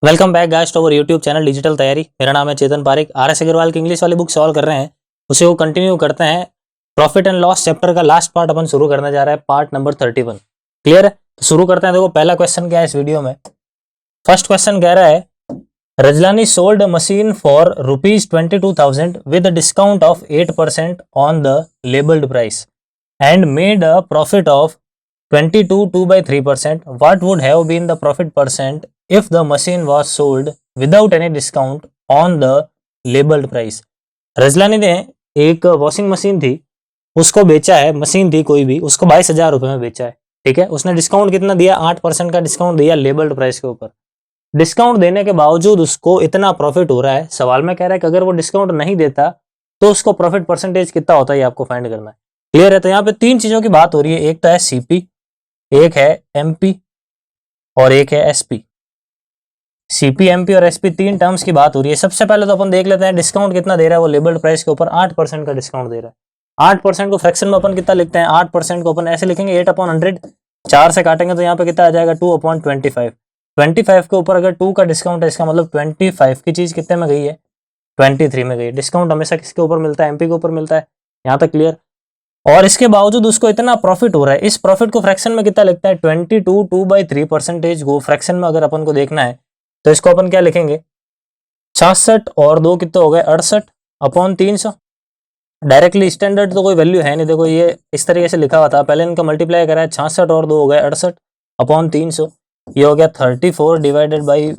Welcome back guys to our YouTube channel digital Taiyari. मेरा नाम है चेतन पारिक। आर.एस. अग्रवाल की इंग्लिश वाली बुक सॉल्व कर रहे हैं, उसे वो कंटिन्यू करते हैं। प्रॉफिट एंड लॉस चैप्टर का लास्ट पार्ट अपन शुरू करने जा रहे हैं, पार्ट नंबर 31। क्लियर है? तो शुरू करते हैं। देखो पहला क्वेश्चन क्या है इस वीडियो में। फर्स्ट क्वेश्चन कह रहा है Rajlani sold machine for ₹22,000 with discount of 8% on the labelled price and made a profit of 22.3%. What would have been the profit percent if the machine was sold without any discount on the labeled price? रजलानी ने एक washing machine थी, उसको बेचा है, machine थी कोई भी, उसको 22,000 रुपए में बेचा है। ठीक है, उसने डिस्काउंट कितना दिया? 8% का डिस्काउंट दिया लेबल्ड प्राइस के ऊपर। डिस्काउंट देने के बावजूद उसको इतना प्रॉफिट हो रहा है। सवाल में कह रहा है कि अगर वो डिस्काउंट नहीं देता तो उसको प्रॉफिट परसेंटेज कितना होता है, ये आपको फाइंड करना है। क्लियर है? तो यहाँ पे तीन चीजों की बात हो रही है। एक तो है सीपी, एक है एमपी और एक है एसपी। सीपी, एमपी और एसपी तीन टर्म्स की बात हो रही है। सबसे पहले तो अपन देख लेते हैं डिस्काउंट कितना दे रहा है वो लेबल्ड प्राइस के ऊपर। 8% का डिस्काउंट दे रहा है। 8% को फ्रैक्शन में अपन कितना लिखते हैं? 8% को अपन ऐसे लिखेंगे 8/100। 4 से काटेंगे तो यहाँ पे कितना आ जाएगा? 2/25। 25 के ऊपर अगर 2 का डिस्काउंट है, इसका मतलब 25 की चीज कितने में गई है? 23 में गई। डिस्काउंट हमेशा किसके ऊपर मिलता है? एमपी के ऊपर मिलता है। यहाँ तक क्लियर? और इसके बावजूद उसको इतना प्रॉफिट हो रहा है। इस प्रॉफिट को फ्रैक्शन में कितना लिखता है? 22/3% को फ्रैक्शन में अगर अपन को देखना है तो इसको अपन क्या लिखेंगे? 66 और 2 कितने हो गए? 68/300। डायरेक्टली स्टैंडर्ड तो कोई वैल्यू है नहीं। देखो ये इस तरीके से लिखा हुआ था, पहले इनका मल्टीप्लाई करा है। 66 और 2 हो गए 68/300। ये हो गया 34 डिवाइडेड बाई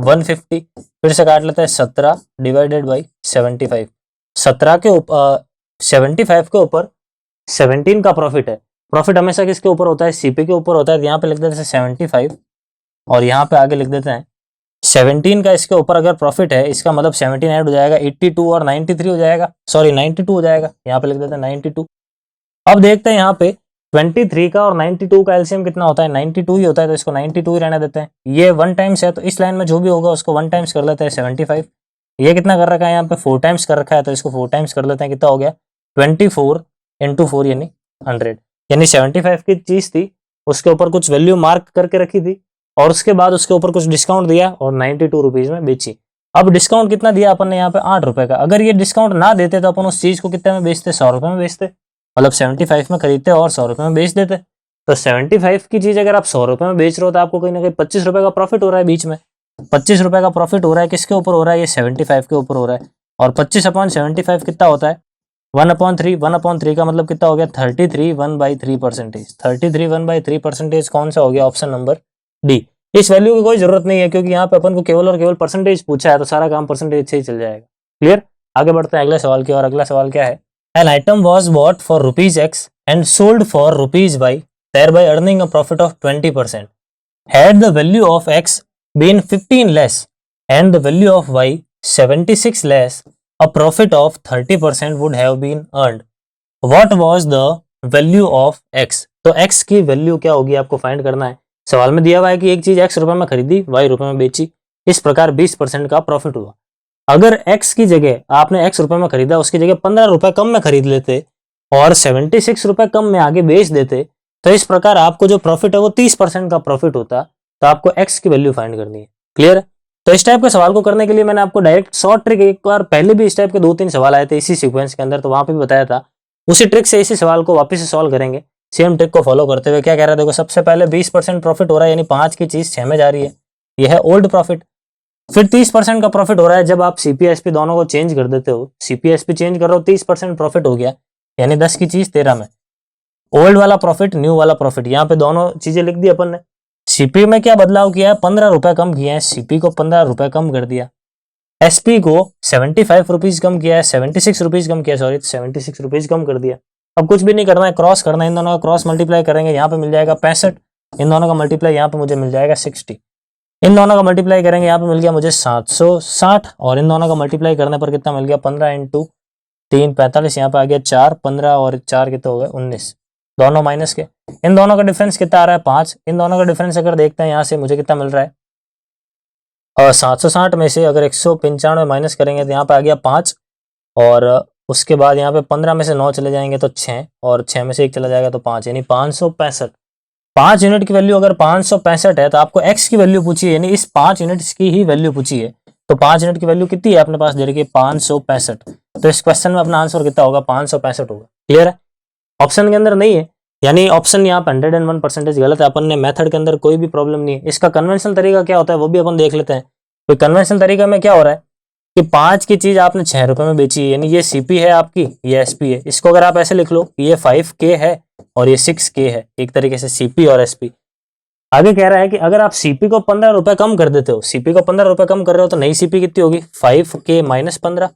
150। फिर से काट लेते हैं 17 डिवाइडेड बाई 75। 17 के ऊपर 75 के ऊपर 17 का प्रॉफिट है। प्रॉफिट हमेशा किसके ऊपर होता है? सीपी के ऊपर होता है। यहाँ पे लिख देते हैं 75 और यहाँ पे आगे लिख देते हैं 17 का इसके ऊपर अगर प्रॉफिट है, इसका मतलब 17 ऐड हो जाएगा, 82 और 93 हो जाएगा, सॉरी 92 हो जाएगा। यहाँ पे लिख देते हैं 92। अब देखते हैं यहाँ पे 23 का और 92 का एलसीएम कितना होता है? 92 ही होता है, तो इसको 92 ही रहने देते हैं। ये 1 टाइम्स है तो इस लाइन में जो भी होगा उसको 1 टाइम्स कर लेते हैं 75। ये कितना कर रखा है? यहाँ पे 4 टाइम्स कर रखा है, तो इसको 4 टाइम्स कर लेते हैं। कितना हो गया? 24 × 4 यानी 100। यानी 75 की चीज थी, उसके ऊपर कुछ वैल्यू मार्क करके रखी थी और उसके बाद उसके ऊपर कुछ डिस्काउंट दिया और 92 रुपीज में बेची। अब डिस्काउंट कितना दिया अपन ने यहाँ पे? 8 रुपए का। अगर ये डिस्काउंट ना देते तो अपन उस चीज को कितने में बेचते? 100 रुपए में बेचते। मतलब 75 में खरीदते और 100 रुपए में बेच देते। तो 75 की चीज अगर आप 100 रुपए में बेच रहे हो तो आपको कहीं ना कहीं 25 रुपए का प्रॉफिट हो रहा है बीच में। 25 रुपए का प्रॉफिट हो रहा है, किसके ऊपर हो रहा है? ये 75 के ऊपर हो रहा है। और 25/75 कितना होता है? 1/3। 1/3 का मतलब कितना हो गया? 33 1/3%। 33 1/3% कौन सा हो गया? Option number D. इस वैल्यू की कोई जरूरत नहीं है क्योंकि यहाँ पे अपन को केवल और केवल परसेंटेज पूछा है, तो सारा काम परसेंटेज से ही चल जाएगा। क्लियर? आगे बढ़ते हैं अगले सवाल की। और अगला सवाल क्या है? An item was bought for ₹X and sold for ₹Y, thereby earning a profit of 20%. Had the value of X been 15 less and the value of Y 76 less, a profit of 30% would have been earned. What was the value of X? तो X की value क्या होगी आपको find करना है। सवाल में दिया हुआ है कि एक चीज X रुपए में खरीदी, Y रुपए में बेची, इस प्रकार 20% का प्रॉफिट हुआ। अगर X की जगह आपने X रुपए में खरीदा, उसकी जगह 15 रुपए कम में खरीद लेते और 76 रुपए कम में आगे बेच देते, तो इस प्रकार आपको जो प्रॉफिट है वो 30% का प्रॉफिट होता। तो आपको X की वैल्यू फाइंड करनी है। क्लियर है? तो इस टाइप के सवाल को करने के लिए मैंने आपको डायरेक्ट शॉर्ट ट्रिक, एक बार पहले भी इस टाइप के 2-3 सवाल आए थे इसी सीक्वेंस के अंदर, तो वहां पे भी बताया था। उसी ट्रिक से इसी सवाल को वापस से सॉल्व करेंगे, सेम ट्रिक को फॉलो करते हुए। क्या कह रहा है देखो, सबसे पहले 20% प्रॉफिट हो रहा है, यानी 5 की चीज 6 में जा रही है, यह है ओल्ड प्रॉफिट। फिर 30% का प्रॉफिट हो रहा है जब आप सीपीएसपी दोनों को चेंज कर देते हो। सीपीएसपी चेंज कर रहे हो, 30% प्रॉफिट हो गया, यानी 10 की चीज 13 में। ओल्ड वाला प्रॉफिट, न्यू वाला प्रॉफिट, यहाँ पे दोनों चीजें लिख दी अपन ने। सीपी में क्या बदलाव किया है? 15 रुपए कम किया है, सीपी को 15 रुपए कम कर दिया। एसपी को 75 रुपीज कम किया है, 76 रुपीज कम किया, सॉरी 76 रुपीज कम कर दिया। अब कुछ भी नहीं करना है, क्रॉस करना है। इन दोनों का क्रॉस मल्टीप्लाई करेंगे, यहाँ पे मिल जाएगा 65। इन दोनों का मल्टीप्लाई यहाँ पे मुझे मिल जाएगा 60। इन दोनों का मल्टीप्लाई करेंगे, यहाँ पे मिल गया मुझे 760 और इन दोनों का मल्टीप्लाई करने पर कितना मिल गया? 15 × 3 45। यहाँ पे आ गया 4, 15 और 4 कितने हो गए? 19। दोनों माइनस के। इन दोनों का डिफरेंस कितना आ रहा है? 5। इन दोनों का डिफरेंस अगर देखते हैं यहाँ से मुझे कितना मिल रहा है? और 760 में से अगर 195 माइनस करेंगे तो यहाँ पे आ गया 5 और उसके बाद यहाँ पे 15 में से 9 चले जाएंगे तो 6 और 6 में से 1 चला जाएगा तो 5, यानी 565। 5 यूनिट की वैल्यू अगर 565 है तो आपको x की वैल्यू पूछी है, यानी इस 5 यूनिट्स की ही वैल्यू पूछी है। तो 5 यूनिट की वैल्यू कितनी है अपने पास दे रखी है 565। तो इस क्वेश्चन में अपना आंसर कितना होगा 565 होगा। क्लियर है, ऑप्शन के अंदर नहीं है, यानी ऑप्शन यहाँ पे 101% गलत है। अपन ने मेथड के अंदर कोई भी प्रॉब्लम नहीं है। इसका कन्वेंशनल तरीका क्या होता है वो भी अपन देख लेते हैं। तो कन्वेंशनल तरीका में क्या हो रहा है कि 5 की चीज आपने 6 रुपए में बेची है, यानी ये सीपी है आपकी, ये एसपी है। इसको अगर आप ऐसे लिख लो ये 5K है और ये 6K है, एक तरीके से सीपी और एसपी। आगे कह रहा है कि अगर आप सीपी को 15 रुपए कम कर देते हो, सीपी को 15 रुपए कम कर रहे हो तो नई सीपी कितनी होगी 5K माइनस 15।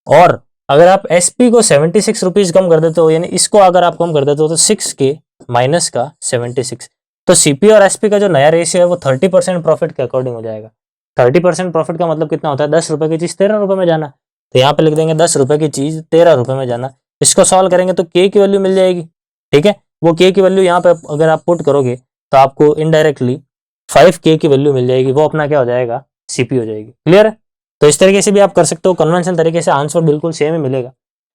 और अगर आप एसपी को 76 रुपीज कम कर देते हो, यानी इसको अगर आप कम कर देते हो तो 6K माइनस का 76। तो सीपी और एसपी का जो नया रेशियो है वो 30% प्रॉफिट के अकॉर्डिंग हो जाएगा। 30% प्रॉफिट का मतलब कितना होता है 10 रुपए की चीज 13 रुपए में जाना। तो यहाँ पे लिख देंगे 10 रुपए की चीज 13 रुपए में जाना। इसको सॉल्व करेंगे तो के की वैल्यू मिल जाएगी। ठीक है, वो के की वैल्यू यहाँ पे अगर आप पुट करोगे तो आपको इनडायरेक्टली 5K की वैल्यू मिल जाएगी, वो अपना क्या हो जाएगा सीपी हो जाएगी। क्लियर है, तो इस तरीके से भी आप कर सकते हो, कन्वेंशन तरीके से आंसर बिल्कुल सेम ही मिलेगा।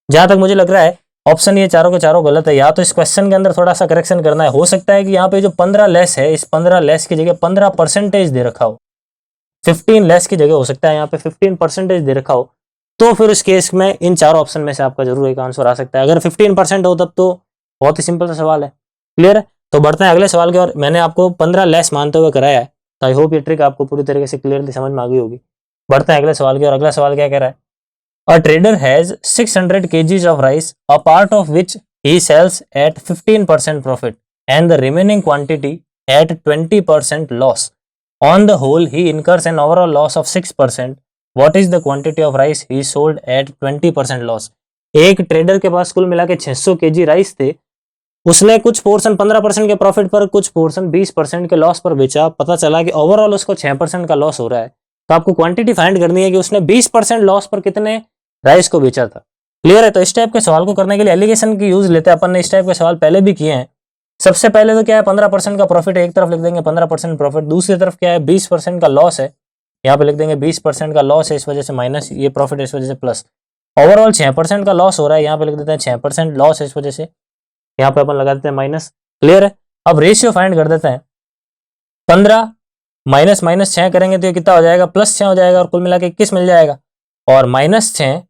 जहां तक मुझे लग रहा है ऑप्शन ये चारों के चारों गलत है, या तो इस क्वेश्चन के अंदर थोड़ा सा करेक्शन करना है। हो सकता है कि यहाँ पे जो 15 लेस है, इस 15 लेस की जगह 15% दे रखा हो, 15 लेस की जगह हो सकता है यहाँ पे 15% दे रखा हो। तो फिर उस केस में इन चारों ऑप्शन में से आपका जरूर एक आंसर आ सकता है। अगर 15% हो तब तो बहुत ही सिंपल सा सवाल है। क्लियर है, तो बढ़ते हैं अगले सवाल की ओर। मैंने आपको 15 लेस मानते हुए कराया है, तो आई होप ये ट्रिक आपको पूरी तरीके से क्लियरली समझ में आ गई होगी। बढ़ते हैं अगले सवाल की ओर। अगला सवाल क्या कह रहा है, A trader has 600 kgs of rice, a part of which he sells at 15% profit and the remaining quantity at 20% loss. On the whole, he incurs an overall loss of 6%. What is the quantity of rice he sold at 20% loss? एक trader के पास कुल मिला के 600 kg rice थे, उसने कुछ portion 15% के profit पर, कुछ पोर्शन 20% के लॉस पर बेचा। पता चला कि ओवरऑल उसको 6% का लॉस हो रहा है। तो आपको क्वांटिटी फाइंड करनी है कि उसने 20% लॉस पर कितने राइस को बेचा था। क्लियर है, तो इस टाइप के सवाल को करने के लिए एलिगेशन की यूज लेते हैं। अपन ने इस टाइप के सवाल पहले भी किए हैं। सबसे पहले तो क्या है 15% का प्रॉफिट है, एक तरफ लिख देंगे 15% प्रॉफिट, दूसरी तरफ क्या है 20% का लॉस है, यहाँ पे लिख देंगे 20% का लॉस है, इस वजह से माइनस, ये प्रॉफिट इस वजह से प्लस। ओवरऑल 6% का लॉस हो रहा है, यहाँ पे लिख देते हैं 6% लॉस है, इस वजह से यहाँ पे अपन लगा देते हैं माइनस। क्लियर है, अब रेशियो फाइंड कर देते हैं। 15 माइनस माइनस 6 करेंगे तो ये कितना हो जाएगा +6 हो जाएगा और कुल मिला के 21 मिल जाएगा। और -6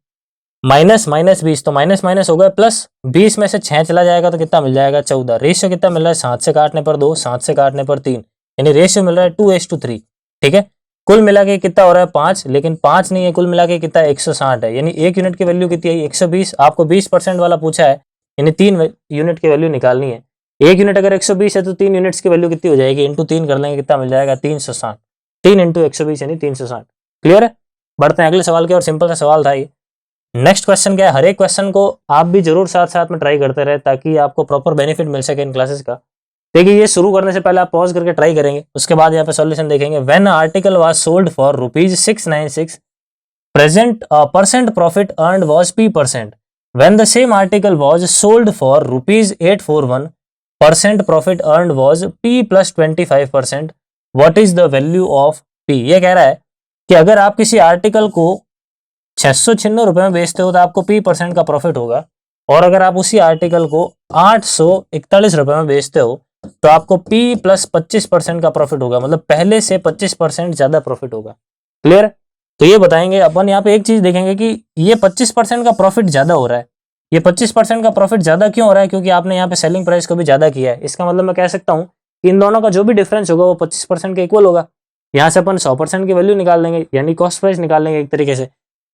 माइनस माइनस 20, तो माइनस माइनस हो गया प्लस, 20 में से 6 चला जाएगा तो कितना मिल जाएगा 14। रेशियो कितना मिल रहा है 7 से काटने पर 2, 7 से काटने पर 3, यानी रेशियो मिल रहा है 2:3। ठीक है, कुल मिला के कितना हो रहा है 5, लेकिन 5 नहीं है, कुल मिला के कितना 160 है, यानी एक यूनिट की वैल्यू कितनी है 120। आपको 20% वाला पूछा है, यानी 3 यूनिट की वैल्यू निकालनी है। एक यूनिट अगर 120 है तो 3 यूनिट्स की वैल्यू कितनी हो जाएगी, इंटू 3 कर लेंगे कितना मिल जाएगा 360। 3 इंटू 120 यानी 360। क्लियर है, बढ़ते हैं अगले सवाल के और। सिंपल सा सवाल था ये। नेक्स्ट क्वेश्चन क्या है, हर एक क्वेश्चन को आप भी जरूर साथ साथ में ट्राई करते रहे ताकि आपको प्रॉपर बेनिफिट मिल सके इन क्लासेस का। देखिए ये शुरू करने से पहले आप पॉज करके ट्राई करेंगे, उसके बाद यहाँ पे सॉल्यूशन देखेंगे। When article was sold for ₹696, present percent profit earned was P%. When the same article was sold for ₹841, percent profit earned was P plus 25%. What is the value of P? ये कह रहा है कि अगर आप किसी article को 696 रुपए में बेचते हो तो आपको P% का प्रॉफिट होगा, और अगर आप उसी आर्टिकल को 841 रुपए में बेचते हो तो आपको P plus 25% का प्रॉफिट होगा, मतलब पहले से 25% ज्यादा प्रॉफिट होगा। क्लियर? तो ये बताएंगे अपन। यहाँ पे एक चीज देखेंगे कि ये 25% का प्रॉफिट ज्यादा हो रहा है। ये 25% का प्रॉफिट ज्यादा क्यों हो रहा है? क्योंकि आपने यहाँ पे सेलिंग प्राइस को भी ज्यादा किया है। इसका मतलब मैं कह सकता हूँ कि इन दोनों का जो भी डिफरेंस होगा वो 25% के इक्वल होगा। यहाँ से अपन 100% की वैल्यू निकाल देंगे, यानी कॉस्ट प्राइस निकाल लेंगे एक तरीके से।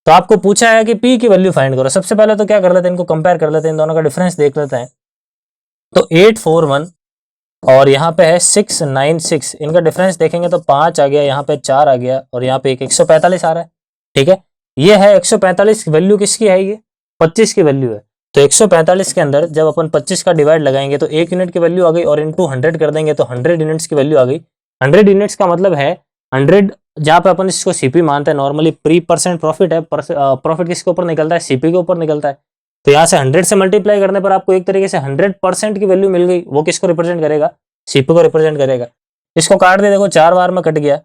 तो आपको पूछा है कि पी की वैल्यू फाइंड करो। सबसे पहले तो क्या कर लेते हैं, इनको कंपेयर कर लेते हैं, इन दोनों का डिफरेंस देख लेते हैं। तो 841 और यहाँ पे है 696, इनका डिफरेंस देखेंगे तो 5 आ गया, यहाँ पे 4 आ गया और यहाँ पे एक 145 आ रहा है। ठीक है, ये है 145 वैल्यू किसकी है, ये 25 की वैल्यू है। तो 145 के अंदर जब अपन 25 का डिवाइड लगाएंगे तो 1 यूनिट की वैल्यू आ गई, और इनटू 100 कर देंगे तो 100 यूनिट्स की वैल्यू आ गई। 100 यूनिट्स का मतलब है 100, जहाँ पे अपन इसको सीपी मानते हैं नॉर्मली, % प्रॉफिट है। प्रॉफिट किसके ऊपर निकलता है, सीपी के ऊपर निकलता है। तो यहाँ से 100 से मल्टीप्लाई करने पर आपको एक तरीके से 100% की वैल्यू मिल गई। वो किसको रिप्रेजेंट करेगा, सीपी को रिप्रेजेंट करेगा। इसको काट दे, देखो 4 बार में कट गया,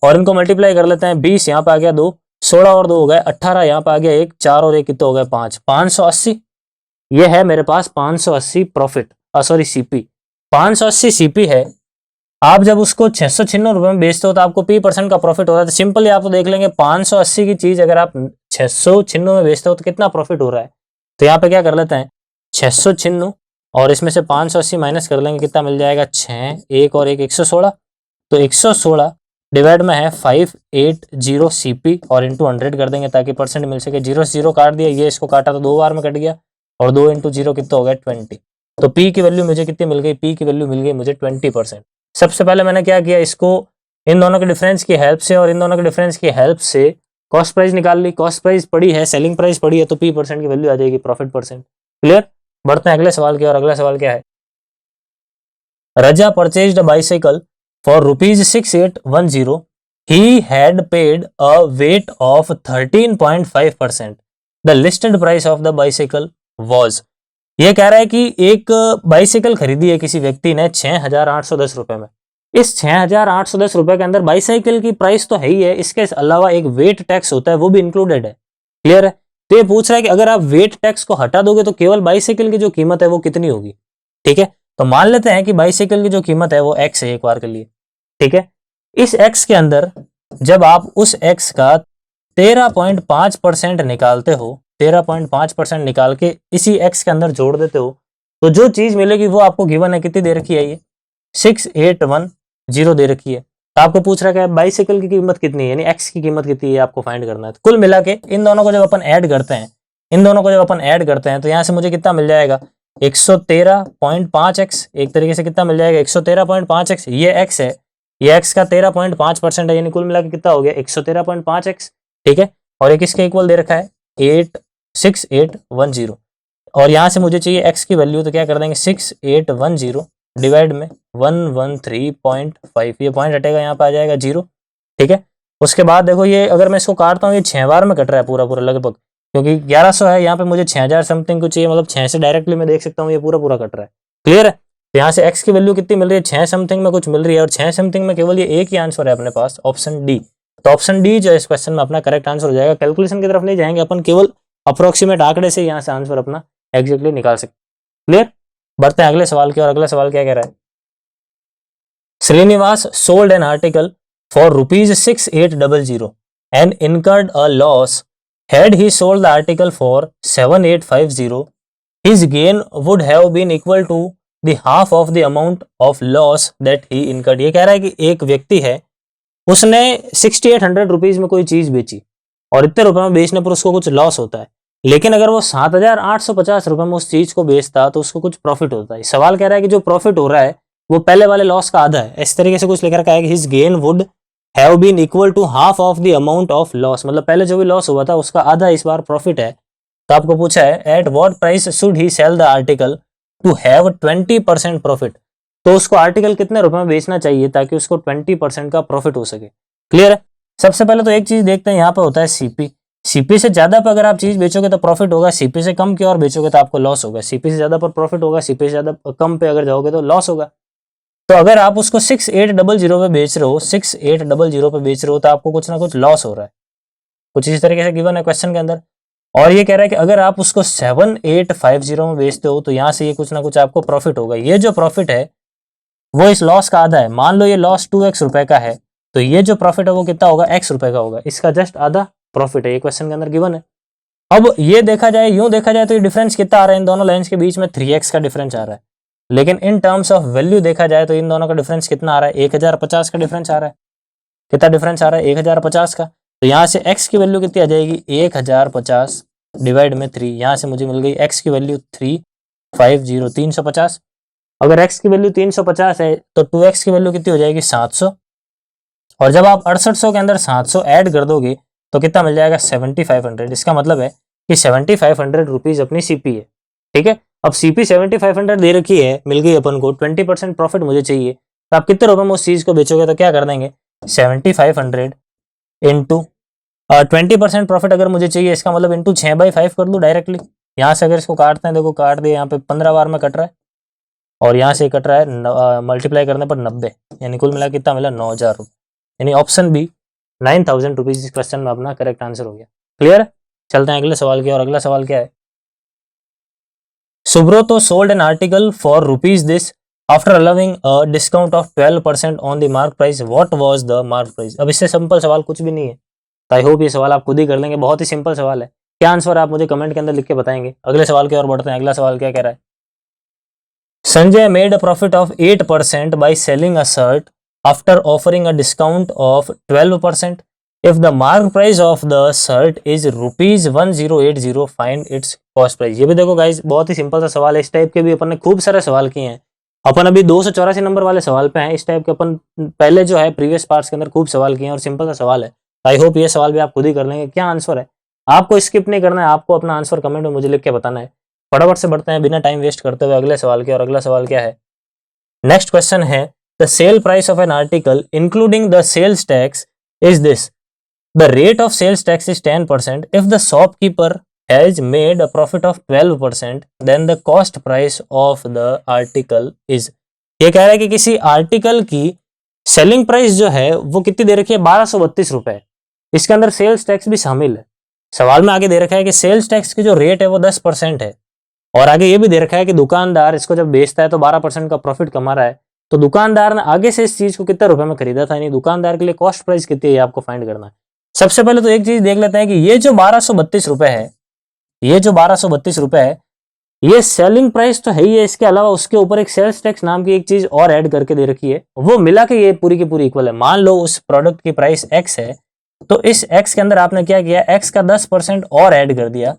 और इनको मल्टीप्लाई कर लेते हैं। 20 यहाँ पे आ गया 2, 16 और 2 हो गए 18, यहाँ पे आ गया 1, 4 और 1 कितने हो गए 5, 580। ये है मेरे पास 580 प्रॉफिट, सॉरी सीपी। 580 सीपी है, आप जब उसको 696 रुपए में बेचते हो तो आपको P% का प्रॉफिट हो रहा है। तो सिंपली आप तो देख लेंगे 580 की चीज अगर आप 696 में बेचते हो तो कितना प्रॉफिट हो रहा है। तो यहाँ पे क्या कर लेते हैं 696 और इसमें से 580 माइनस कर लेंगे, कितना मिल जाएगा 6, एक और एक 116। तो 116 डिवाइड में है 580 सीपी और इंटू 100 कर देंगे ताकि परसेंट मिल सके। 0 से 0 काट दिया, ये इसको काटा तो 2 बार में कट गया और 2 इंटू 0 कितना हो गया 20। तो पी की वैल्यू मुझे कितनी मिल गई, पी की वैल्यू मिल गई मुझे 20%। सबसे पहले मैंने क्या किया, इसको इन दोनों के डिफरेंस की हेल्प से और इन दोनों के डिफरेंस की हेल्प से कॉस्ट प्राइस निकाल ली। कॉस्ट प्राइस पड़ी है, सेलिंग प्राइस पड़ी है, तो P% की वैल्यू आ जाएगी प्रॉफिट परसेंट। क्लियर। बढ़ते हैं अगले सवाल की और अगला सवाल क्या है, Raja purchased a bicycle for ₹6810। He had paid a VAT of 13.5%। The listed price of the bicycle was. ये कह रहा है कि एक बाइसाइकिल खरीदी है किसी व्यक्ति ने 6,810 रुपए में। इस 6,810 रुपए के अंदर बाइसाइकिल की प्राइस तो है ही है, इसके अलावा एक वेट टैक्स होता है वो भी इंक्लूडेड है। क्लियर है। तो ये पूछ रहा है कि अगर आप वेट टैक्स को हटा दोगे तो केवल बाइसाइकिल की जो कीमत है वो कितनी होगी। ठीक है, तो मान लेते हैं कि बाइसाइकिल की जो कीमत है वो x है एक बार के लिए। ठीक है, इस x के अंदर जब आप उस x का 13.5% निकालते हो, 13.5% निकाल के इसी x के अंदर जोड़ देते हो, तो जो चीज मिलेगी वो आपको गिवन है, कितनी दे रखी है, ये 6810 दे रखी है। तो आपको पूछ रहा है कि बाइसाइकिल की कीमत कितनी है, यानी x की कीमत कितनी है आपको फाइंड करना है। तो कुल मिला के इन दोनों को जब अपन ऐड करते हैं, इन दोनों को जब अपन ऐड करते हैं तो यहां से मुझे कितना मिल जाएगा 113.5x। एक तरीके से कितना मिल जाएगा 113.5x। ये x है, ये x का 13.5% है, यानी कुल मिला के कितना हो गया 113.5x। ठीक है, और एक इसके इक्वल दे रखा है 86810 और यहां से मुझे चाहिए x की वैल्यू, तो क्या कर देंगे 6810 डिवाइड में 113.5, ये पॉइंट हटेगा यहाँ पे आ जाएगा 0। ठीक है, उसके बाद देखो ये अगर मैं इसको काटता हूँ ये 6 बार में कट रहा है पूरा पूरा लगभग, क्योंकि 1100 है, यहाँ पे मुझे 6000 समथिंग को चाहिए, मतलब 6 से डायरेक्टली मैं देख सकता हूँ ये पूरा पूरा कट रहा है। क्लियर है। तो यहाँ से x की वैल्यू कितनी मिल रही है 6 समथिंग में कुछ मिल रही है, और 6 समथिंग में केवल ये एक ही आंसर है अपने पास, ऑप्शन डी। तो ऑप्शन डी जो है इस क्वेश्चन में अपना करेक्ट आंसर हो जाएगा। कैलकुलेशन की तरफ नहीं जाएंगे अपन, केवल अप्रोक्सीमेट आंकड़े से यहाँ से आंसर अपना एग्जैक्टली निकाल सकते। क्लियर। बढ़ते हैं अगले सवाल की और अगला सवाल क्या कह रहा है, Srinivas sold an article for ₹6800 and incurred a loss. Had he sold the article for 7850, his gain would have been equal to the half of the amount of loss that he incurred. ये कह रहा है कि एक व्यक्ति है, उसने 6800 rupees में कोई चीज बेची और इतने रुपए में बेचने पर उसको कुछ लॉस होता है, लेकिन अगर वो 7,850 रुपए में उस चीज को बेचता तो उसको कुछ प्रॉफिट होता है। सवाल कह रहा है कि जो प्रॉफिट हो रहा है वो पहले वाले लॉस का आधा है। इस तरीके से कुछ लेकर का है कि his gain would have been equal to half of the amount of loss, मतलब पहले जो भी लॉस हुआ था उसका आधा इस बार प्रॉफिट है। तो आपको पूछा है at what price should he sell the article to have 20% profit. तो उसको आर्टिकल कितने रुपए में बेचना चाहिए ताकि उसको 20% का प्रॉफिट हो सके। क्लियर है। सबसे पहले तो एक चीज देखते हैं, यहाँ पे होता है सीपी। सीपी से ज्यादा पे अगर आप चीज बेचोगे तो प्रॉफिट होगा, सीपी से कम की और बेचोगे तो आपको लॉस होगा। सीपी से ज्यादा पर प्रॉफिट होगा, सीपी से ज्यादा कम पे अगर जाओगे तो लॉस होगा। तो अगर आप उसको 6800 पे बेच रहे हो, 6800 पे बेच रहे हो, तो आपको कुछ ना कुछ लॉस हो रहा है, कुछ इस तरीके से गिवन है क्वेश्चन के अंदर। और ये कह रहा है कि अगर आप उसको 7850 में बेचते हो तो यहाँ से ये कुछ ना कुछ आपको प्रॉफिट होगा। ये जो प्रॉफिट है वो इस लॉस का आधा है। मान लो ये लॉस 2x रुपए का है, तो ये जो प्रॉफिट है वो कितना होगा x रुपए का होगा, इसका जस्ट आधा प्रॉफिट है, ये क्वेश्चन के अंदर गिवन है। अब ये देखा जाए, यूं देखा जाए तो ये डिफरेंस कितना आ रहा है, इन दोनों लाइंस के बीच में 3x का डिफरेंस आ रहा है, लेकिन इन टर्म्स ऑफ वैल्यू देखा जाए तो इन दोनों का डिफरेंस कितना आ रहा है, 1050 का डिफरेंस आ रहा है। कितना डिफरेंस आ रहा है 1050 का। तो यहाँ से x की वैल्यू कितनी आ जाएगी 1050 डिवाइड में 3, यहाँ से मुझे मिल गई x की वैल्यू 350। अगर x की वैल्यू 350 है तो 2x की वैल्यू कितनी हो जाएगी 700, और जब आप 6800 के अंदर 700 ऐड कर दोगे तो कितना मिल जाएगा 7500। इसका मतलब है कि 7500 रुपीज अपनी सीपी है। ठीक है, अब सीपी 7500 दे रखी है, मिल गई अपन को, 20% प्रॉफिट मुझे चाहिए, तो आप कितने रुपए में उस चीज को बेचोगे, तो क्या कर देंगे 7500 इंटू 20% प्रॉफिट अगर मुझे चाहिए, इसका मतलब इंटू 6/5 कर दूं डायरेक्टली। यहाँ से अगर इसको काटते हैं, देखो काट दिए, यहाँ पे 15 बार में कट रहा है और यहाँ से कट रहा है मल्टीप्लाई करने पर 90, यानी कुल मिला कितना मिला 9000 रुपये, यानी ऑप्शन बी 9000 रुपीज इस क्वेश्चन में अपना करेक्ट आंसर हो गया। क्लियर। चलते हैं अगले सवाल की और अगला सवाल क्या है, Subrato sold an article for rupees this after allowing a discount of 12% on the mark price what was the mark price. अब इससे सिंपल सवाल कुछ भी नहीं है, तो आई होप ये सवाल आप खुद ही कर लेंगे, बहुत ही सिंपल सवाल है। क्या आंसर आप मुझे कमेंट के अंदर लिख के बताएंगे। अगले सवाल की ओर बढ़ते हैं। अगला सवाल क्या कह रहा है, Sanjay made a profit of 8% by selling a shirt after offering a discount of 12%। If the mark price of the shirt is ₹1080, find its cost price. ये भी देखो गाइस बहुत ही सिंपल सा सवाल है। इस टाइप के भी अपन ने खूब सारे सवाल किए हैं। अपन अभी 284 नंबर वाले सवाल पे हैं। इस टाइप के अपन पहले जो है प्रीवियस पार्ट्स के अंदर खूब सवाल किए हैं और सिंपल सा सवाल है। आई होप ये सवाल भी आप खुद ही कर लेंगे। क्या आंसर है, आपको स्किप नहीं करना है, आपको अपना आंसर कमेंट में मुझे लिख के बताना है। फटाफट से बढ़ते हैं बिना टाइम वेस्ट करते हुए अगले सवाल के। और अगला सवाल क्या है, नेक्स्ट क्वेश्चन है, the sale price of an article including the sales tax is this. The rate of sales tax is 10%। If the shopkeeper has made a profit of 12%, then the cost price of the article is. ये कह रहा है कि किसी article की selling price जो है वो कितनी दे रखी है, 1232 रुपए। इसके अंदर सेल्स टैक्स भी शामिल है। सवाल में आगे दे रखा है कि सेल्स टैक्स की जो रेट है वो 10% है, और आगे ये भी दे रखा है कि दुकानदार इसको जब बेचता है तो 12% का प्रॉफिट कमा रहा है। तो दुकानदार ने आगे से इस चीज को कितने रुपए में खरीदा था, यानी दुकानदार के लिए कॉस्ट प्राइस कितनी है आपको फाइंड करना है। सबसे पहले तो एक चीज देख लेते हैं कि ये जो 1232 रुपए है, ये जो 1232 रुपए है, ये सेलिंग प्राइस तो है ही है, इसके अलावा उसके ऊपर एक सेल्स टैक्स नाम की एक चीज और ऐड करके दे रखी है। वो मिला के ये पूरी की पूरी इक्वल है। मान लो उस प्रोडक्ट की प्राइस एक्स है, तो इस एक्स के अंदर आपने क्या किया, एक्स का 10% और ऐड कर दिया।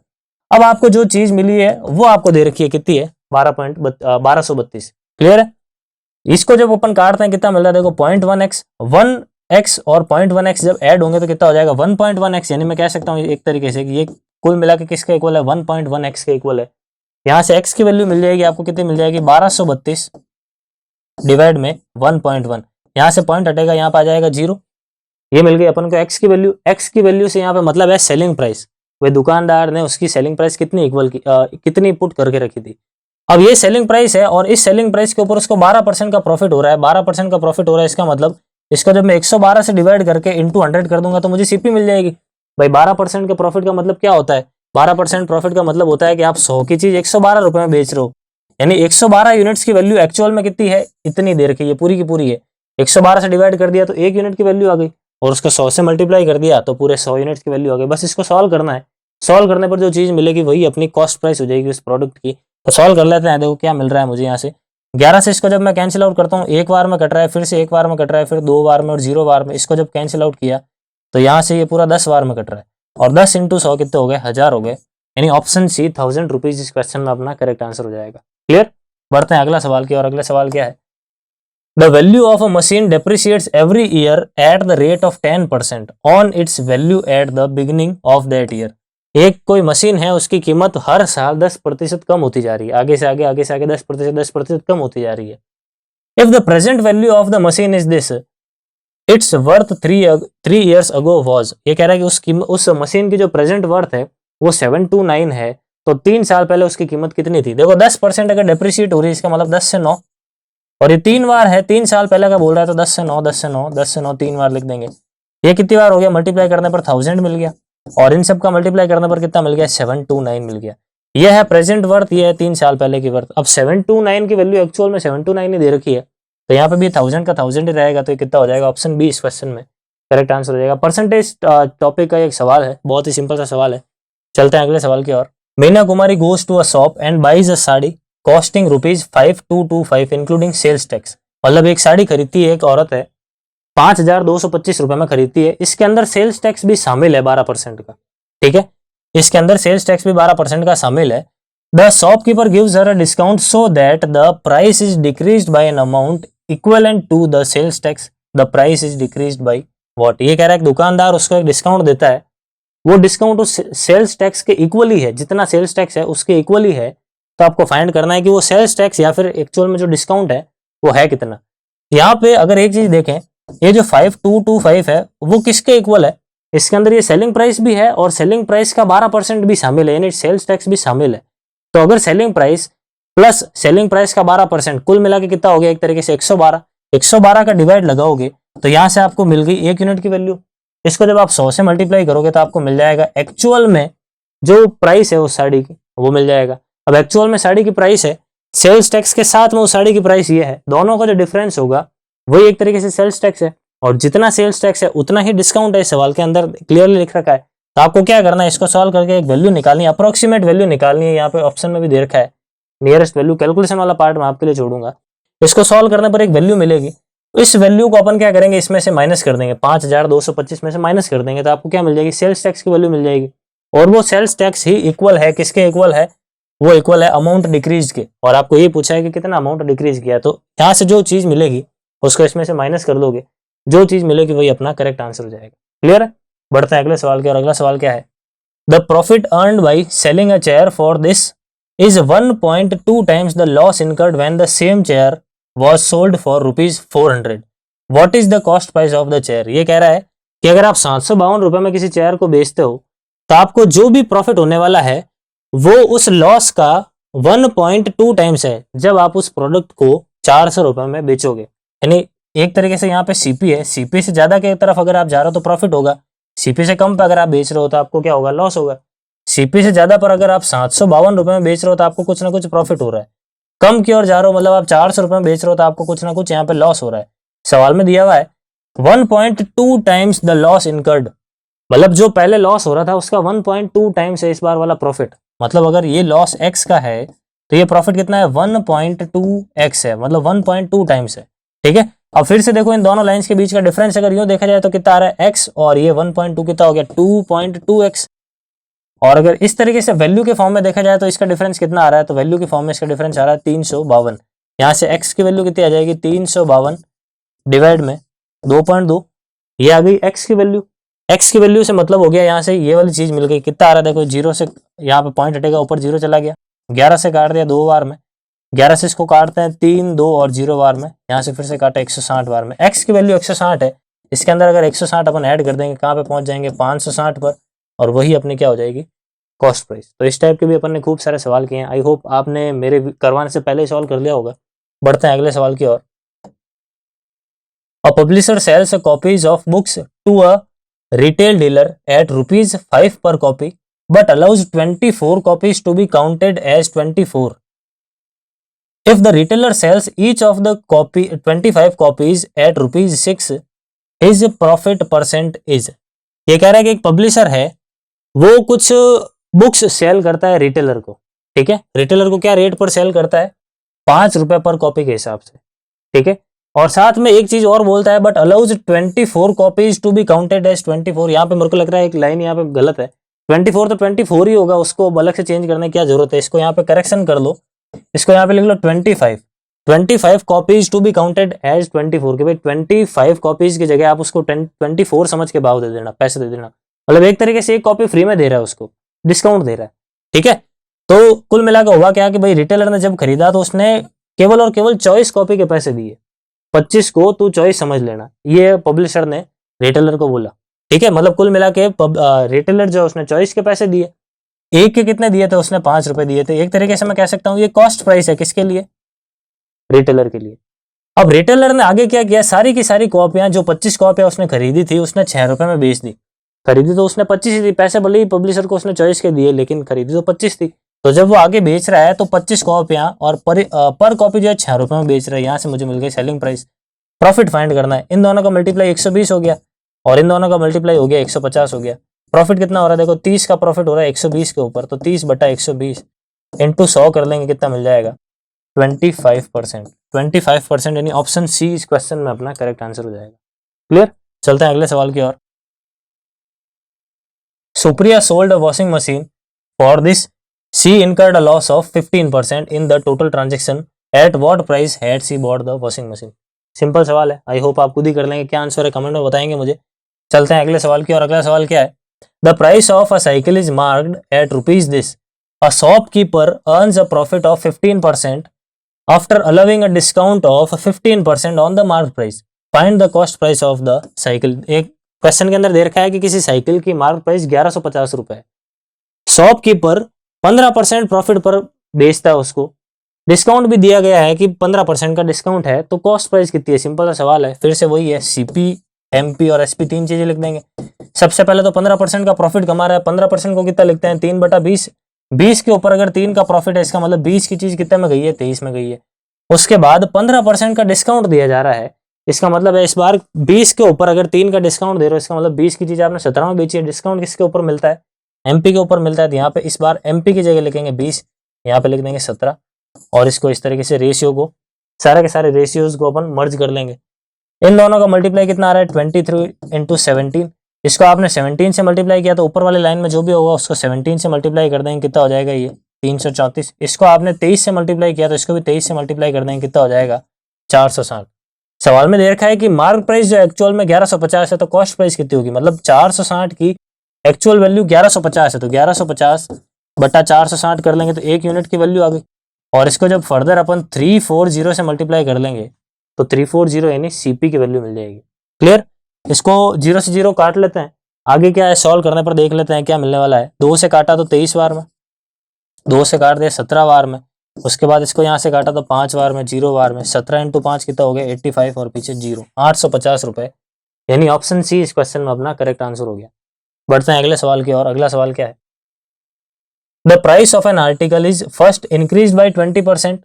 अब आपको जो चीज मिली है वो आपको दे रखी है, कितनी है, 1232। क्लियर है। इसको जब अपन काटते हैं कितना मिल रहा है, देखो 0.1x, 1x और 0.1x जब ऐड होंगे तो कितना हो जाएगा, 1.1x। यानी मैं कह सकता हूँ एक तरीके से कि ये कुल मिला के किसका इक्वल है, 1.1x के इक्वल है। यहाँ से x की वैल्यू मिल जाएगी आपको, कितनी मिल जाएगी, 1232 डिवाइड में 1.1। यहाँ से पॉइंट हटेगा, यहाँ पे आ जाएगा 0। ये मिल गई अपन को x की वैल्यू। x की वैल्यू से यहाँ पे मतलब है सेलिंग प्राइस। वह दुकानदार ने उसकी सेलिंग प्राइस कितनी इक्वल की कितनी पुट करके रखी थी। अब ये सेलिंग प्राइस है और इस सेलिंग प्राइस के ऊपर उसको 12% का प्रॉफिट हो रहा है। 12% का प्रॉफिट हो रहा है, इसका मतलब इसको जब मैं 112 से डिवाइड करके इंटू 100 कर दूंगा तो मुझे सीपी मिल जाएगी। भाई 12% के प्रॉफिट का मतलब क्या होता है, 12% प्रॉफिट का मतलब होता है कि आप 100 की चीज 112 रुपए में बेच रहे हो, यानी 112 यूनिट्स की वैल्यू एक्चुअल में कितनी है, इतनी दे रखी है, पूरी की पूरी है। 112 से डिवाइड कर दिया तो 1 यूनिट की वैल्यू आ गई, और उसको 100 से मल्टीप्लाई कर दिया तो पूरे 100 यूनिट्स की वैल्यू आ गई। बस इसको सॉल्व करना है। सॉल्व करने पर जो चीज मिलेगी वही अपनी कॉस्ट प्राइस हो जाएगी उस प्रोडक्ट की। तो सॉल्व कर लेते हैं। देखो क्या मिल रहा है मुझे यहाँ से, 11 से इसको जब मैं कैंसिल आउट करता हूँ, एक बार में कट रहा है, फिर से एक बार में कट रहा है, फिर 2 बार में और 0 बार में। इसको जब कैंसिल आउट किया तो यहाँ से ये पूरा 10 बार में कट रहा है, और 10 इंटू 100 कितने हो गए, 1000 हो गए। यानी ऑप्शन सी 1000 रुपीज इस क्वेश्चन में अपना करेक्ट आंसर हो जाएगा। क्लियर। बढ़ते हैं अगला सवाल की। और अगला सवाल क्या है, the value of a machine depreciates every year at the rate of 10% on it's value at the beginning of that year. एक कोई मशीन है, उसकी कीमत हर साल 10% कम होती जा रही है, आगे से आगे 10% कम होती जा रही है। If the present value of the machine is this, it's worth 3 years ago was. ये कह रहा है कि उस मशीन की जो प्रेजेंट वर्थ है वो 729 है, तो 3 साल पहले उसकी कीमत कितनी थी। देखो 10% अगर डेप्रिशिएट हो रही है, इसका मतलब 10 से 9, और ये 3 बार है, 3 साल पहले का बोल रहा है, तो 10 से 9, 10 से 9, 10 से 9 3 बार लिख देंगे। ये कितनी बार हो गया, मल्टीप्लाई करने पर 1000 मिल गया, और इन सब का मल्टीप्लाई करने पर कितना मिल गया, 729 मिल गया। ये है प्रेजेंट वर्थ, ये है 3 साल पहले की वर्थ। अब 729 की वैल्यू एक्चुअल में 729 ही दे रखी है, तो यहाँ पे भी 1000 का 1000 ही रहेगा, तो ये कितना हो जाएगा, ऑप्शन बी इस क्वेश्चन में करेक्ट आंसर हो जाएगा। परसेंटेज टॉपिक का एक सवाल है, बहुत ही सिंपल सा सवाल है। चलते हैं अगले सवाल की ओर। Meena Kumari goes to a shop and buys a sari costing ₹5225 including sales tax. मतलब एक साड़ी खरीदती है, एक औरत है, 5225 रुपए में खरीदती है। इसके अंदर सेल्स टैक्स भी शामिल है 12% का, ठीक है, इसके अंदर सेल्स टैक्स भी 12% का शामिल है। The shopkeeper gives her a discount so that the price is decreased by an amount equivalent to the sales tax. The price is decreased by what. ये कह रहा है कि दुकानदार उसको एक डिस्काउंट देता है, वो डिस्काउंट उस सेल्स टैक्स के इक्वली है, जितना सेल्स टैक्स है उसके इक्वली है। तो आपको फाइंड करना है कि वो सेल्स टैक्स या फिर एक्चुअल में जो डिस्काउंट है वो है कितना। यहाँ पे अगर एक चीज देखें, ये जो 5225 है वो किसके इक्वल है, इसके अंदर ये सेलिंग प्राइस भी है और सेलिंग प्राइस का 12% भी शामिल है, यानी सेल्स टैक्स भी शामिल है। तो अगर selling price plus selling price का 12% कुल मिला के कितना हो गया, एक तरीके से 112 का डिवाइड लगाओगे तो यहाँ से आपको मिल गई 1 यूनिट की वैल्यू। इसको जब आप 100 से मल्टीप्लाई करोगे तो आपको मिल जाएगा एक्चुअल में जो प्राइस है उस साड़ी की, वो मिल जाएगा। अब एक्चुअल में साड़ी की प्राइस है सेल्स टैक्स के साथ में उस साड़ी की प्राइस ये है, दोनों का जो डिफरेंस होगा वही एक तरीके से सेल्स टैक्स है, और जितना सेल्स टैक्स है उतना ही डिस्काउंट है, इस सवाल के अंदर क्लियरली लिख रखा है। तो आपको क्या करना है, इसको सॉल्व करके एक वैल्यू निकालनी है, अप्रोक्सीमेट वैल्यू निकालनी है। यहाँ पे ऑप्शन में भी दे रखा है नियरेस्ट वैल्यू, कैलकुलेशन वाला पार्ट मैं आपके लिए छोड़ूंगा। इसको सॉल्व करने पर एक वैल्यू मिलेगी, इस वैल्यू को अपन क्या करेंगे, इसमें से माइनस कर देंगे, 5225 में से माइनस कर देंगे, तो आपको क्या मिल जाएगी, सेल्स टैक्स की वैल्यू मिल जाएगी। और वो सेल्स टैक्स ही इक्वल है, किसके इक्वल है, वो इक्वल है अमाउंट डिक्रीज के। और आपको ये पूछा है कि कितना अमाउंट डिक्रीज किया, तो यहाँ से जो चीज मिलेगी उसको इसमें से माइनस कर दोगे, जो चीज मिलेगी वही अपना करेक्ट आंसर हो जाएगा। क्लियर है? बढ़ते हैं अगले सवाल के, और अगला सवाल क्या है, the profit earned by selling a chair for this is 1.2 times the loss incurred when the same chair was sold for ₹400. What is the cost price of the chair? ये कह रहा है कि अगर आप 752 रुपए में किसी चेयर को बेचते हो तो आपको जो भी प्रॉफिट होने वाला है वो उस लॉस का 1.2 टाइम्स है जब आप उस प्रोडक्ट को 400 रुपए में बेचोगे। यानी एक तरीके से यहाँ पे सीपी है, सीपी से ज्यादा की तरफ अगर आप जा रहे हो तो प्रॉफिट होगा, सीपी से कम पे अगर आप बेच रहे हो तो आपको क्या होगा, लॉस होगा। सीपी से ज्यादा पर अगर आप 752 रुपए में बेच रहे हो तो आपको कुछ ना कुछ प्रॉफिट हो रहा है, कम की ओर जा रहे हो मतलब आप 400 रुपए में बेच रहे हो तो आपको कुछ ना कुछ यहाँ पे लॉस हो रहा है। सवाल में दिया हुआ है 1.2 टाइम्स द लॉस इनकर्ड, मतलब जो पहले लॉस हो रहा था उसका 1.2 टाइम्स है इस बार वाला प्रॉफिट। मतलब अगर ये लॉस x का है तो ये प्रॉफिट कितना है, 1.2x है, मतलब 1.2 टाइम्स है। ठीक है, अब फिर से देखो इन दोनों लाइंस के बीच का डिफरेंस अगर यूं देखा जाए तो कितना आ रहा है x, और ये 1.2 कितना हो गया, 2.2x। और अगर इस तरीके से वैल्यू के फॉर्म में देखा जाए तो इसका डिफरेंस कितना आ रहा है, तो वैल्यू के फॉर्म में इसका डिफरेंस आ रहा है 352। यहाँ से x की वैल्यू कितनी आ जाएगी, 352 डिवाइड में 2.2, ये आ गई x की वैल्यू। x की वैल्यू से मतलब हो गया यहाँ से ये वाली चीज मिल गई, कितना आ रहा है देखो, 0 से यहाँ पे पॉइंट हटेगा, ऊपर 0 चला गया, 11 से काट दिया 2 बार में, 11 से इसको काटते हैं 3, 2 और 0 बार में, यहाँ से फिर से काटा 160 बार में। x की वैल्यू 160 है, इसके अंदर अगर 160 अपन ऐड कर देंगे कहाँ पे पहुंच जाएंगे, 560 पर, और वही अपनी क्या हो जाएगी, कॉस्ट प्राइस। तो इस टाइप के भी अपन ने खूब सारे सवाल किए हैं, आई होप आपने मेरे करवाने से पहले ही सॉल्व कर लिया होगा। बढ़ते हैं अगले सवाल की ओर। A publisher sells copies of books to a retail dealer at ₹5 per copy but allows 24 copies to be counted as 24। If the retailer sells each of the copy 25 copies at ₹6, his profit percent is. ये कह रहा है कि एक publisher है, वो कुछ books cell करता है रिटेलर को। ठीक है, रिटेलर को क्या रेट पर सेल करता है, 5 रुपए पर कॉपी के हिसाब से। ठीक है, और साथ में एक चीज और बोलता है, but allows 24 copies to be counted as 24। यहाँ पे मेरे को लग रहा है एक लाइन यहाँ पे गलत है, 24 तो 24 ही होगा, उसको अलग से चेंज करने की क्या जरूरत है, इसको यहाँ पे करेक्शन कर लो, इसको यहाँ पे लिख लो 25 copies to be counted as 24, कि भाई 25 कॉपीज की जगह आप उसको 24 समझ के भाव दे देना, पैसे दे देना। मतलब एक तरीके से एक कॉपी फ्री में दे रहा है, उसको डिस्काउंट दे रहा है। ठीक है, तो कुल मिलाकर हुआ क्या कि भाई रिटेलर ने जब खरीदा तो उसने केवल और केवल 24 कॉपी के पैसे दिए, 25 को तू चॉइस समझ लेना, ये पब्लिशर ने रिटेलर को बोला। ठीक है, मतलब कुल मिला के रिटेलर जो उसने चॉइस के पैसे दिए, एक के कितने दिए थे, उसने 5 रुपए दिए थे। एक तरीके से मैं कह सकता हूँ ये कॉस्ट प्राइस है, किसके लिए, रिटेलर के लिए। अब रिटेलर ने आगे क्या किया, सारी की सारी कॉपियां, जो 25 कॉपियां उसने खरीदी थी उसने 6 रुपए में बेच दी। खरीदी तो उसने 25 ही थी, पैसे भले ही पब्लिशर को उसने चॉइस के दिए, लेकिन खरीदी तो 25 थी। तो जब वो आगे बेच रहा है तो 25 कॉपियां और पर कॉपी जो है 6 रुपए में बेच रहा है, यहाँ से मुझे मिल गई सेलिंग प्राइस। प्रॉफिट फाइंड करना है, इन दोनों का मल्टीप्लाई 120 हो गया और इन दोनों का मल्टीप्लाई हो गया 150 हो गया। प्रॉफिट कितना हो रहा है देखो, 30 का प्रॉफिट हो रहा है 120 के ऊपर, तो 30/120 इंटू 100 कर लेंगे, कितना मिल जाएगा, 25%। 25% यानी ऑप्शन सी इस क्वेश्चन में अपना करेक्ट आंसर हो जाएगा। क्लियर, चलते हैं अगले सवाल की ओर। Supriya sold a washing machine for this, she incurred a loss of 15% in the total transaction, at what price had she bought the washing machine. Simple सवाल है, आई होप आप खुद ही कर लेंगे, क्या आंसर है कमेंट में बताएंगे मुझे। चलते हैं अगले सवाल की, और अगला सवाल क्या है, the price of a cycle is marked at rupees this, a shopkeeper earns a profit of 15% after allowing a discount of 15% on the mark price, find the cost price of the cycle. एक question के अंदर दे रखा है कि किसी cycle की mark price 1150 रुपए है, शॉपकीपर 15% प्रॉफिट पर बेचता है उसको, डिस्काउंट भी दिया गया है कि 15% का डिस्काउंट है, तो कॉस्ट प्राइस कितनी है, सिंपल सा सवाल है। फिर से वही है, सीपी, एमपी और एसपी तीन चीजें लिख देंगे। सबसे पहले तो 15% का प्रॉफिट कमा रहा है, 15% को कितना लिखते हैं, 3/20, 20 के ऊपर अगर 3 का प्रॉफिट है, इसका मतलब 20 की चीज कितने में गई है, 23 में गई है। उसके बाद 15% का डिस्काउंट दिया जा रहा है, इसका मतलब है इस बार 20 के ऊपर अगर 3 का डिस्काउंट दे रहे हो, इसका मतलब 20 की चीज आपने 17 में बेची है। डिस्काउंट किसके ऊपर मिलता है, एमपी के ऊपर मिलता है। तो यहाँ पे इस बार एमपी की जगह लिखेंगे 20, यहाँ पे लिख देंगे 17, और इसको इस तरीके से रेशियो को, सारे के सारे रेशियोज को अपन मर्ज कर लेंगे। इन दोनों का मल्टीप्लाई कितना आ रहा है, 23 इंटू 17। इसको आपने 17 से मल्टीप्लाई किया तो ऊपर वाले लाइन में जो भी होगा उसको 17 से मल्टीप्लाई कर देंगे, कितना हो जाएगा ये 334। इसको आपने 23 से मल्टीप्लाई किया तो इसको भी 23 से मल्टीप्लाई कर देंगे, कितना हो जाएगा 460। सवाल में दे रखा है कि मार्क प्राइस जो एक्चुअल में 1150 है, तो कॉस्ट प्राइस कितनी होगी, मतलब 460 की एक्चुअल वैल्यू 1150 है, तो 1150 बटा 460 कर लेंगे तो 1 यूनिट की वैल्यू आ गई। और इसको जब फर्दर अपन 340 से मल्टीप्लाई कर लेंगे तो 340 यानी सीपी की वैल्यू मिल जाएगी। क्लियर, इसको 0 से 0 काट लेते हैं, आगे क्या है सॉल्व करने पर देख लेते हैं क्या मिलने वाला है। 2 से काटा तो 23 बार में, 2 से काट दिया 17 बार में, उसके बाद इसको यहाँ से काटा तो 5 बार में, 0 बार में, 17 इंटू 5 कितना हो गया 85 और पीछे 0, 850 रुपए, यानी ऑप्शन सी इस क्वेश्चन में अपना करेक्ट आंसर हो गया। बढ़ते हैं अगले सवाल की और। अगला सवाल क्या है, the price of an article is first increase by 20%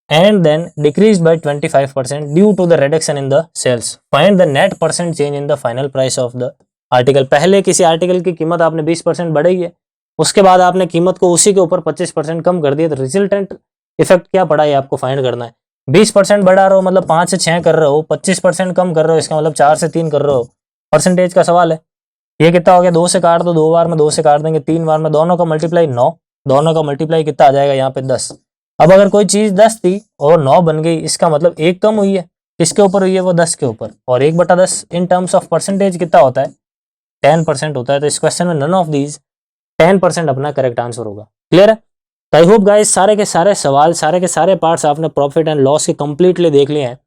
and then decreased by 25% due to the reduction in the sales. Find the net percent change in the final price of the article. पहले किसी article की कीमत आपने 20% बढ़ाई है, उसके बाद आपने कीमत को उसी के ऊपर 25% कम कर दिया, तो रिजल्टेंट इफेक्ट क्या पड़ा है आपको फाइंड करना है। 20% बढ़ा रहे हो मतलब 5 से 6 कर रहे हो, 25% कम कर रहे हो इसका मतलब 4 से 3 कर रहे हो, परसेंटेज का सवाल है। ये कितना हो गया, 2 से काट दो, 2 बार में 2 से काट देंगे, 3 बार में, दोनों का मल्टीप्लाई 9, दोनों का मल्टीप्लाई कितना आ जाएगा यहाँ पे 10। अब अगर कोई चीज 10 थी और 9 बन गई, इसका मतलब 1 कम हुई है, किसके ऊपर हुई है, वो 10 के ऊपर, और 1/10 इन टर्म्स ऑफ परसेंटेज कितना होता है, 10% होता है। तो इस क्वेश्चन में नन ऑफ दीज 10% अपना करेक्ट आंसर होगा। क्लियर है, आई होप गाइस सारे के सारे सवाल, सारे के सारे पार्ट्स आपने प्रॉफिट एंड लॉस के कंप्लीटली देख लिए हैं।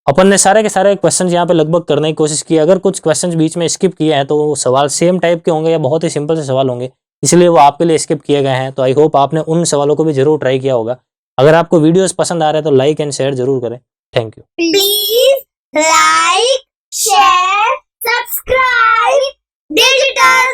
अपन ने सारे के सारे क्वेश्चंस यहाँ पे लगभग करने की कोशिश की। अगर कुछ क्वेश्चंस बीच में स्किप किए हैं तो सवाल सेम टाइप के होंगे या बहुत ही सिंपल से सवाल होंगे, इसलिए वो आपके लिए स्किप किए गए हैं। तो आई होप आपने उन सवालों को भी जरूर ट्राई किया होगा। अगर आपको वीडियोस पसंद आ रहे हैं तो लाइक एंड शेयर जरूर करें। Thank you. Please like share subscribe digital